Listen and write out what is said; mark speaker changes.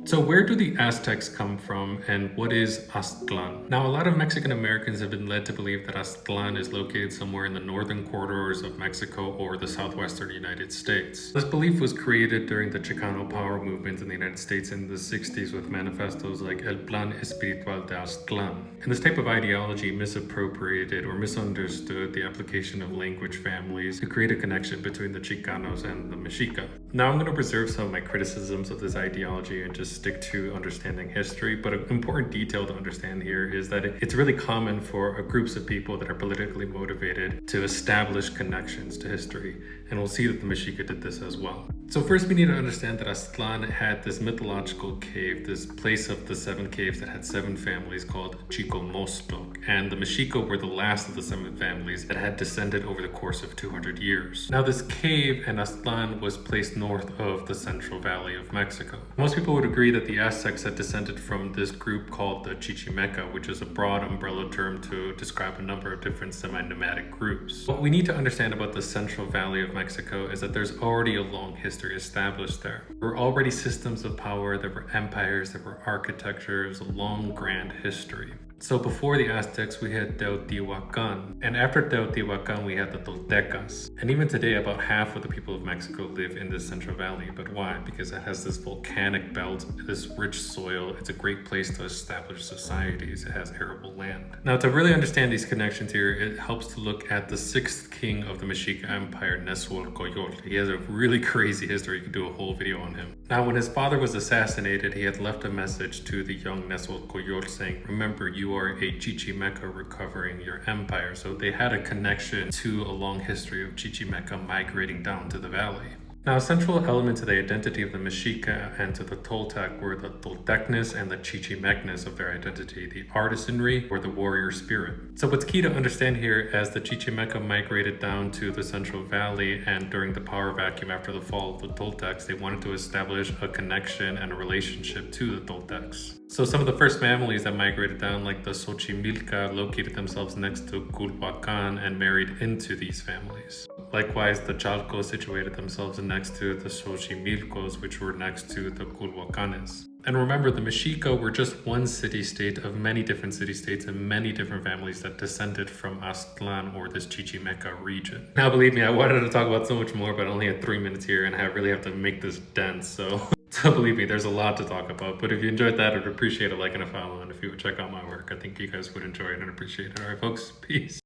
Speaker 1: So where do the Aztecs come from and what is Aztlan? Now, a lot of Mexican Americans have been led to believe that Aztlan is located somewhere in the northern corridors of Mexico or the southwestern United States. This belief was created during the Chicano power movement in the United States in the 60s with manifestos like El Plan Espiritual de Aztlan. And this type of ideology misappropriated or misunderstood the application of language families to create a connection between the Chicanos and the Mexica. Now, I'm going to preserve some of my criticisms of this ideology and just stick to understanding history, but an important detail to understand here is that it's really common for groups of people that are politically motivated to establish connections to history, and we'll see that the Mexica did this as well. So first we need to understand that Aztlan had this mythological cave, this place of the 7 caves that had 7 families called Chichimeca, and the Mexica were the last of the 7 families that had descended over the course of 200 years. Now this cave and Aztlan was placed north of the Central Valley of Mexico. Most people would agree that the Aztecs had descended from this group called the Chichimeca, which is a broad umbrella term to describe a number of different semi-nomadic groups. What we need to understand about the Central Valley of Mexico is that there's already a long history established there. There were already systems of power, there were empires, there were architecture, it was a long, grand history. So before the Aztecs, we had Teotihuacan, and after Teotihuacan, we had the Toltecas. And even today, about half of the people of Mexico live in this Central Valley. But why? Because it has this volcanic belt, this rich soil. It's a great place to establish societies. It has arable land. Now, to really understand these connections here, it helps to look at the 6th king of the Mexica Empire, Nezahualcóyotl. He has a really crazy history. You could do a whole video on him. Now, when his father was assassinated, he had left a message to the young Nezahualcóyotl saying, "Remember, you are a Chichimeca recovering your empire." So they had a connection to a long history of Chichimeca migrating down to the valley. Now, a central element to the identity of the Mexica and to the Toltec were the Toltecness and the Chichimecness of their identity, the artisanry or the warrior spirit. So what's key to understand here, as the Chichimeca migrated down to the Central Valley and during the power vacuum after the fall of the Toltecs, they wanted to establish a connection and a relationship to the Toltecs. So some of the first families that migrated down, like the Xochimilca, located themselves next to Culhuacan and married into these families. Likewise, the Chalcos situated themselves next to the Xochimilcos, which were next to the Culhuacanes. And remember, the Mexica were just one city-state of many different city-states and many different families that descended from Aztlan or this Chichimeca region. Now, believe me, I wanted to talk about so much more, but I only had 3 minutes here and I really have to make this dense, so believe me, there's a lot to talk about. But if you enjoyed that, I'd appreciate a like and a follow, and if you would check out my work, I think you guys would enjoy it and appreciate it. All right, folks, peace.